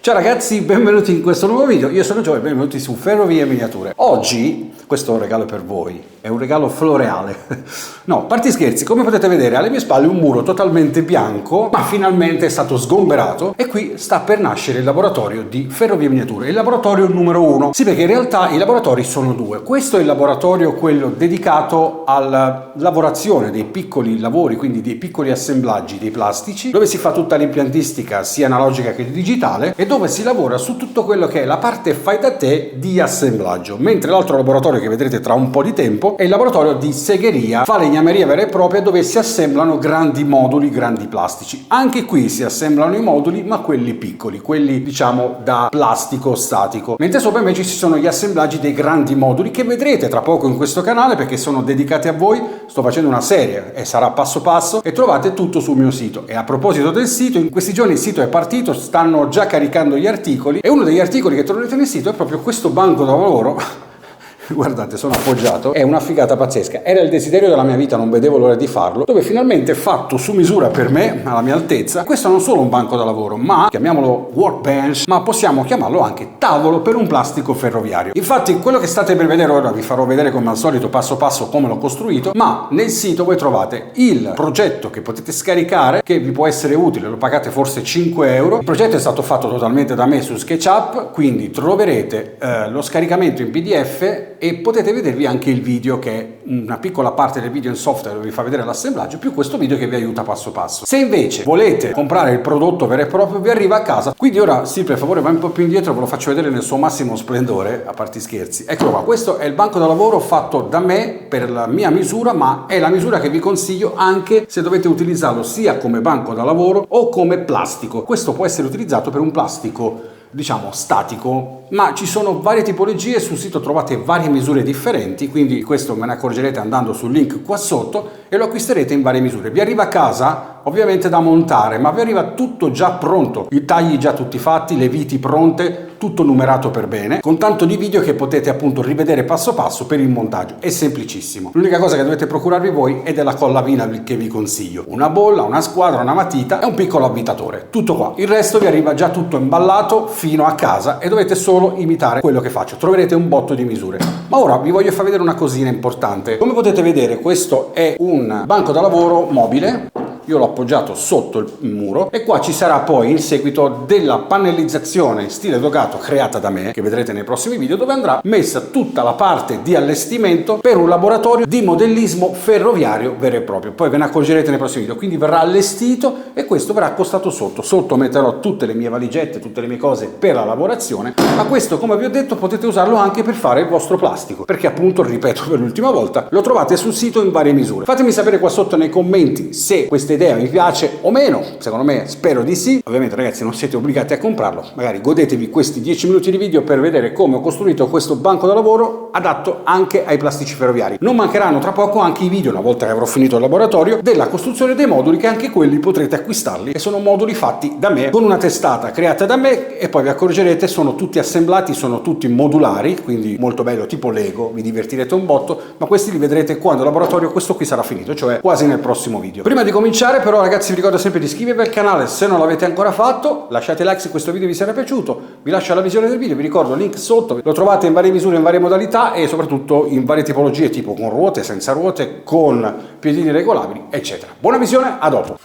Ciao ragazzi, benvenuti in questo nuovo video. Io sono Gio e benvenuti su Ferrovie Miniature. Oggi questo è un regalo per voi, è un regalo floreale. No, parti scherzi, come potete vedere alle mie spalle un muro totalmente bianco, ma finalmente è stato sgomberato e qui sta per nascere il laboratorio di Ferrovie Miniature, il laboratorio numero 1. Sì, perché in realtà i laboratori sono due. Questo è il laboratorio, quello dedicato alla lavorazione dei piccoli lavori, quindi dei piccoli assemblaggi dei plastici, dove si fa tutta l'impiantistica sia analogica che digitale e dove si lavora su tutto quello che è la parte fai da te di assemblaggio, mentre l'altro laboratorio che vedrete tra un po' di tempo è il laboratorio di segheria, falegnameria vera e propria, dove si assemblano grandi moduli, grandi plastici. Anche qui si assemblano i moduli, ma quelli piccoli, quelli diciamo da plastico statico, mentre sopra invece ci sono gli assemblaggi dei grandi moduli che vedrete tra poco in questo canale perché sono dedicati a voi. Sto facendo una serie e sarà passo passo e trovate tutto sul mio sito. E a proposito del sito, in questi giorni il sito è partito, stanno già caricando gli articoli e uno degli articoli che troverete nel sito è proprio questo banco da lavoro. Guardate, sono appoggiato, è una figata pazzesca, era il desiderio della mia vita, non vedevo l'ora di farlo, dove finalmente è fatto su misura per me, alla mia altezza. Questo non solo un banco da lavoro, ma chiamiamolo workbench, ma possiamo chiamarlo anche tavolo per un plastico ferroviario. Infatti quello che state per vedere ora vi farò vedere come al solito passo passo come l'ho costruito, ma nel sito voi trovate il progetto che potete scaricare, che vi può essere utile, lo pagate forse 5 euro. Il progetto è stato fatto totalmente da me su SketchUp, quindi troverete lo scaricamento in PDF e potete vedervi anche il video, che è una piccola parte del video in software dove vi fa vedere l'assemblaggio, più questo video che vi aiuta passo passo. Se invece volete comprare il prodotto vero e proprio, vi arriva a casa. Quindi ora sì, per favore vai un po' più indietro, ve lo faccio vedere nel suo massimo splendore, a parte scherzi. Eccolo qua, questo è il banco da lavoro fatto da me per la mia misura, ma è la misura che vi consiglio anche se dovete utilizzarlo sia come banco da lavoro o come plastico. Questo può essere utilizzato per un plastico diciamo statico, ma ci sono varie tipologie, sul sito trovate varie misure differenti, quindi questo me ne accorgerete andando sul link qua sotto e lo acquisterete in varie misure. Vi arriva a casa ovviamente da montare, ma vi arriva tutto già pronto, i tagli già tutti fatti, le viti pronte, tutto numerato per bene, con tanto di video che potete appunto rivedere passo passo per il montaggio. È semplicissimo. L'unica cosa che dovete procurarvi voi è della colla vinyl che vi consiglio, una bolla, una squadra, una matita e un piccolo avvitatore, tutto qua. Il resto vi arriva già tutto imballato fino a casa e dovete solo imitare quello che faccio. Troverete un botto di misure. Ma ora vi voglio far vedere una cosina importante. Come potete vedere, questo è un banco da lavoro mobile. Io l'ho appoggiato sotto il muro e qua ci sarà poi il seguito della pannellizzazione in stile dogato creata da me, che vedrete nei prossimi video, dove andrà messa tutta la parte di allestimento per un laboratorio di modellismo ferroviario vero e proprio. Poi ve ne accorgerete nei prossimi video, quindi verrà allestito e questo verrà accostato sotto. Sotto metterò tutte le mie valigette, tutte le mie cose per la lavorazione, ma questo, come vi ho detto, potete usarlo anche per fare il vostro plastico, perché appunto, ripeto per l'ultima volta, lo trovate sul sito in varie misure. Fatemi sapere qua sotto nei commenti se queste idea mi piace o meno. Secondo me spero di sì. Ovviamente ragazzi non siete obbligati a comprarlo, magari godetevi questi 10 minuti di video per vedere come ho costruito questo banco da lavoro adatto anche ai plastici ferroviari. Non mancheranno tra poco anche i video, una volta che avrò finito il laboratorio, della costruzione dei moduli, che anche quelli potrete acquistarli e sono moduli fatti da me con una testata creata da me e poi vi accorgerete sono tutti assemblati, sono tutti modulari, quindi molto bello, tipo Lego, vi divertirete un botto, ma questi li vedrete quando il laboratorio questo qui sarà finito, cioè quasi nel prossimo video. Prima di cominciare però ragazzi vi ricordo sempre di iscrivervi al canale se non l'avete ancora fatto, lasciate like se questo video vi sarà piaciuto, vi lascio la visione del video, vi ricordo il link sotto, lo trovate in varie misure, in varie modalità e soprattutto in varie tipologie, tipo con ruote, senza ruote, con piedini regolabili eccetera. Buona visione, a dopo!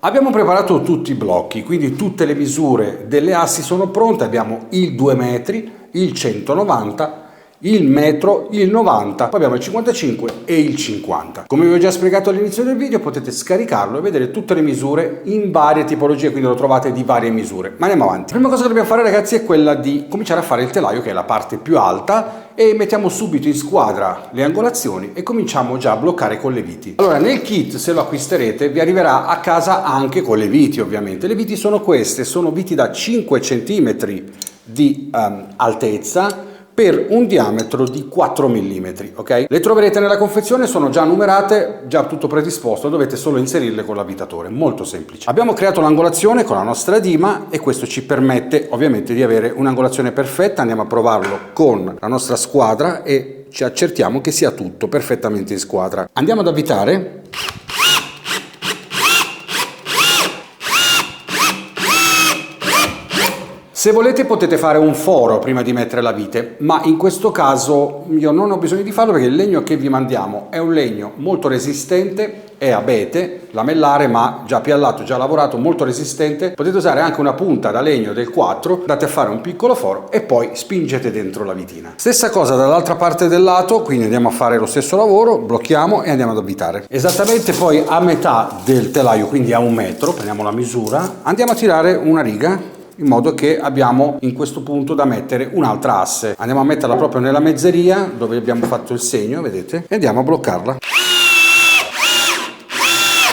Abbiamo preparato tutti i blocchi, quindi tutte le misure delle assi sono pronte, abbiamo il 2 metri, il 190, il metro, il 90, poi abbiamo il 55 e il 50. Come vi ho già spiegato all'inizio del video, potete scaricarlo e vedere tutte le misure in varie tipologie, quindi lo trovate di varie misure. Ma andiamo avanti. La prima cosa che dobbiamo fare, ragazzi, è quella di cominciare a fare il telaio, che è la parte più alta, e mettiamo subito in squadra le angolazioni e cominciamo già a bloccare con le viti. Allora, nel kit, se lo acquisterete, vi arriverà a casa anche con le viti, ovviamente. Le viti sono queste, sono viti da 5 cm di altezza per un diametro di 4 mm, ok? Le troverete nella confezione, sono già numerate, già tutto predisposto, dovete solo inserirle con l'avvitatore, molto semplice. Abbiamo creato l'angolazione con la nostra dima e questo ci permette ovviamente di avere un'angolazione perfetta. Andiamo a provarlo con la nostra squadra e ci accertiamo che sia tutto perfettamente in squadra. Andiamo ad avvitare. Se volete potete fare un foro prima di mettere la vite, ma in questo caso io non ho bisogno di farlo perché il legno che vi mandiamo è un legno molto resistente, è abete, lamellare ma già piallato, già lavorato, molto resistente. Potete usare anche una punta da legno del 4, andate a fare un piccolo foro e poi spingete dentro la vitina. Stessa cosa dall'altra parte del lato, quindi andiamo a fare lo stesso lavoro, blocchiamo e andiamo ad avvitare. Esattamente poi a metà del telaio, quindi a 1 metro, prendiamo la misura, andiamo a tirare una riga, in modo che abbiamo in questo punto da mettere un'altra asse. Andiamo a metterla proprio nella mezzeria dove abbiamo fatto il segno, vedete? E andiamo a bloccarla.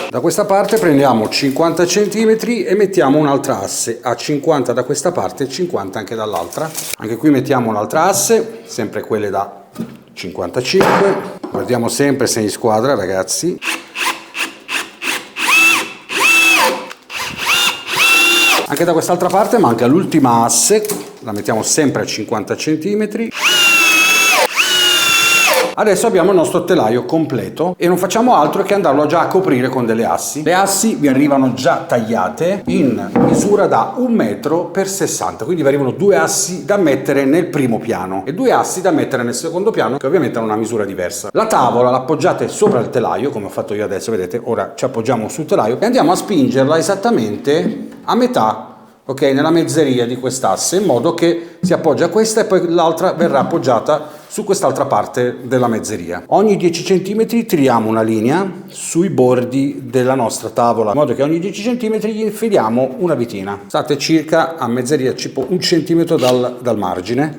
Da questa parte prendiamo 50 cm e mettiamo un'altra asse a 50 da questa parte e 50 anche dall'altra. Anche qui mettiamo un'altra asse, sempre quelle da 55. Guardiamo sempre se è in squadra, ragazzi. Anche da quest'altra parte manca l'ultima asse, la mettiamo sempre a 50 cm. Adesso abbiamo il nostro telaio completo e non facciamo altro che andarlo già a coprire con delle assi. Le assi vi arrivano già tagliate in misura da 1 metro per 60, quindi vi arrivano 2 assi da mettere nel primo piano e 2 assi da mettere nel secondo piano, che ovviamente hanno una misura diversa. La tavola l'appoggiate sopra il telaio, come ho fatto io adesso, vedete? Ora ci appoggiamo sul telaio e andiamo a spingerla esattamente a metà, ok, nella mezzeria di quest'asse, in modo che si appoggia a questa e poi l'altra verrà appoggiata su quest'altra parte della mezzeria. Ogni 10 cm tiriamo una linea sui bordi della nostra tavola, in modo che ogni 10 cm gli infiliamo una vitina. State circa a mezzeria, tipo 1 centimetro dal margine.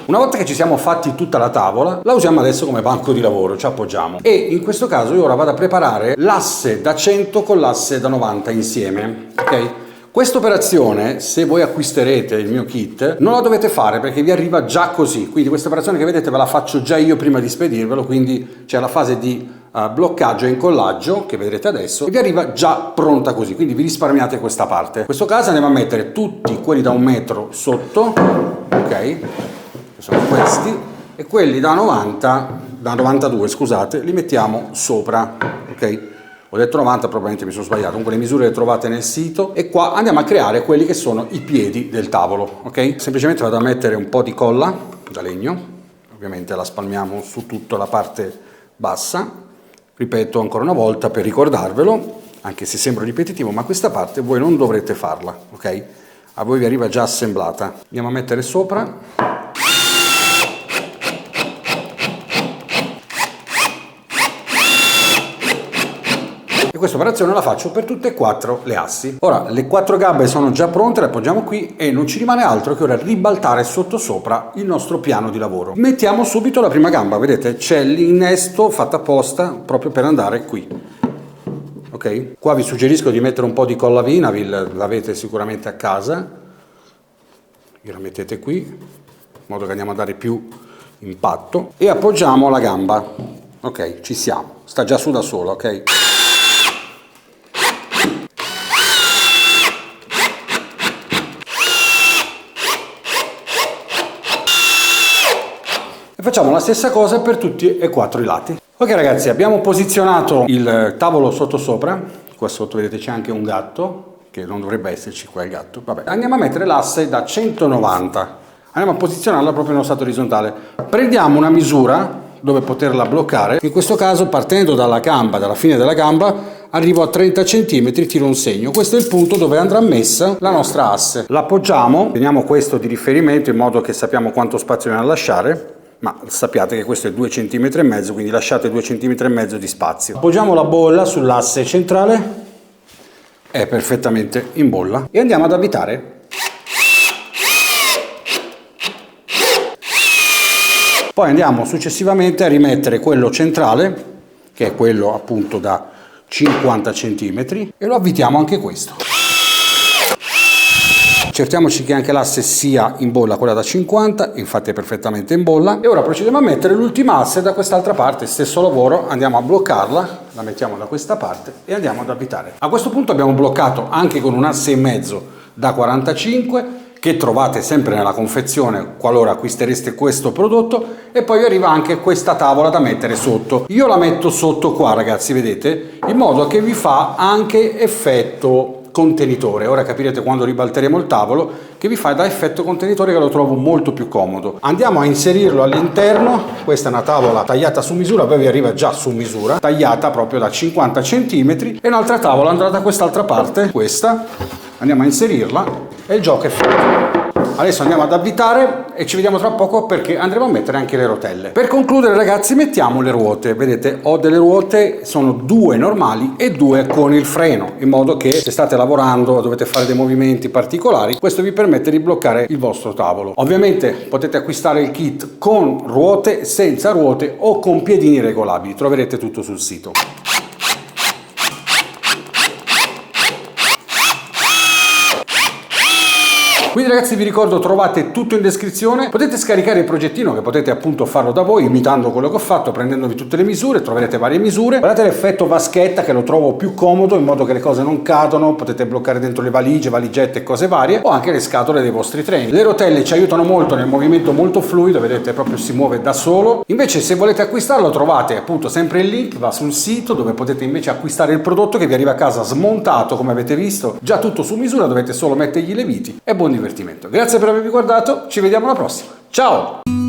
Una volta che ci siamo fatti tutta la tavola, la usiamo adesso come banco di lavoro, ci appoggiamo. E in questo caso io ora vado a preparare l'asse da 100 con l'asse da 90 insieme, ok? Questa operazione, se voi acquisterete il mio kit, non la dovete fare perché vi arriva già così. Quindi questa operazione che vedete ve la faccio già io prima di spedirvelo, quindi c'è la fase di bloccaggio e incollaggio che vedrete adesso e vi arriva già pronta così, quindi vi risparmiate questa parte. In questo caso andiamo a mettere tutti quelli da 1 metro sotto, ok? Sono questi, e quelli da 92, scusate, li mettiamo sopra, ok? Ho detto 90, probabilmente mi sono sbagliato, comunque le misure le trovate nel sito e qua andiamo a creare quelli che sono i piedi del tavolo, ok? Semplicemente vado a mettere un po' di colla da legno, ovviamente la spalmiamo su tutta la parte bassa, ripeto ancora una volta per ricordarvelo, anche se sembra ripetitivo, ma questa parte voi non dovrete farla, ok? A voi vi arriva già assemblata. Andiamo a mettere sopra. Questa operazione la faccio per tutte e 4 le assi. Ora le 4 gambe sono già pronte, le appoggiamo qui e non ci rimane altro che ora ribaltare sotto sopra il nostro piano di lavoro. Mettiamo subito la prima gamba, vedete c'è l'innesto fatto apposta proprio per andare qui. Ok? Qua vi suggerisco di mettere un po' di collavina, l'avete sicuramente a casa. La mettete qui, in modo che andiamo a dare più impatto e appoggiamo la gamba. Ok, ci siamo, sta già su da sola, ok? Facciamo la stessa cosa per tutti e 4 i lati. Ok ragazzi, abbiamo posizionato il tavolo sotto sopra, qua sotto vedete c'è anche un gatto, che non dovrebbe esserci qua il gatto, vabbè. Andiamo a mettere l'asse da 190, andiamo a posizionarla proprio nello stato orizzontale. Prendiamo una misura dove poterla bloccare, in questo caso partendo dalla gamba, dalla fine della gamba, arrivo a 30 cm, tiro un segno. Questo è il punto dove andrà messa la nostra asse. L'appoggiamo, teniamo questo di riferimento in modo che sappiamo quanto spazio dobbiamo lasciare, ma sappiate che questo è 2,5 cm, quindi lasciate 2,5 cm di spazio. Appoggiamo la bolla sull'asse centrale, è perfettamente in bolla, e andiamo ad avvitare. Poi andiamo successivamente a rimettere quello centrale, che è quello appunto da 50 cm, e lo avvitiamo anche questo. Cerchiamoci che anche l'asse sia in bolla, quella da 50, infatti è perfettamente in bolla. E ora procediamo a mettere l'ultima asse da quest'altra parte, stesso lavoro, andiamo a bloccarla, la mettiamo da questa parte e andiamo ad avvitare. A questo punto abbiamo bloccato anche con un asse e mezzo da 45, che trovate sempre nella confezione qualora acquistereste questo prodotto, e poi vi arriva anche questa tavola da mettere sotto. Io la metto sotto qua, ragazzi, vedete, in modo che vi fa anche effetto contenitore. Ora capirete quando ribalteremo il tavolo che vi fa da effetto contenitore, che lo trovo molto più comodo. Andiamo a inserirlo all'interno. Questa è una tavola tagliata su misura, poi vi arriva già su misura, tagliata proprio da 50 cm, e un'altra tavola andrà da quest'altra parte, questa. Andiamo a inserirla e il gioco è fatto. Adesso andiamo ad avvitare e ci vediamo tra poco, perché andremo a mettere anche le rotelle. Per concludere, ragazzi, mettiamo le ruote. Vedete, ho delle ruote, sono 2 normali e 2 con il freno, in modo che se state lavorando dovete fare dei movimenti particolari, questo vi permette di bloccare il vostro tavolo. Ovviamente potete acquistare il kit con ruote, senza ruote o con piedini regolabili, troverete tutto sul sito. Quindi, ragazzi, vi ricordo, trovate tutto in descrizione, potete scaricare il progettino, che potete appunto farlo da voi imitando quello che ho fatto, prendendovi tutte le misure, troverete varie misure. Guardate l'effetto vaschetta, che lo trovo più comodo, in modo che le cose non cadono, potete bloccare dentro le valigie, valigette e cose varie, o anche le scatole dei vostri treni. Le rotelle ci aiutano molto nel movimento molto fluido, vedete, proprio si muove da solo. Invece, se volete acquistarlo, trovate appunto sempre il link, va sul sito, dove potete invece acquistare il prodotto, che vi arriva a casa smontato, come avete visto, già tutto su misura, dovete solo mettergli le viti e buon divertimento. Grazie per avermi guardato, ci vediamo alla prossima. Ciao!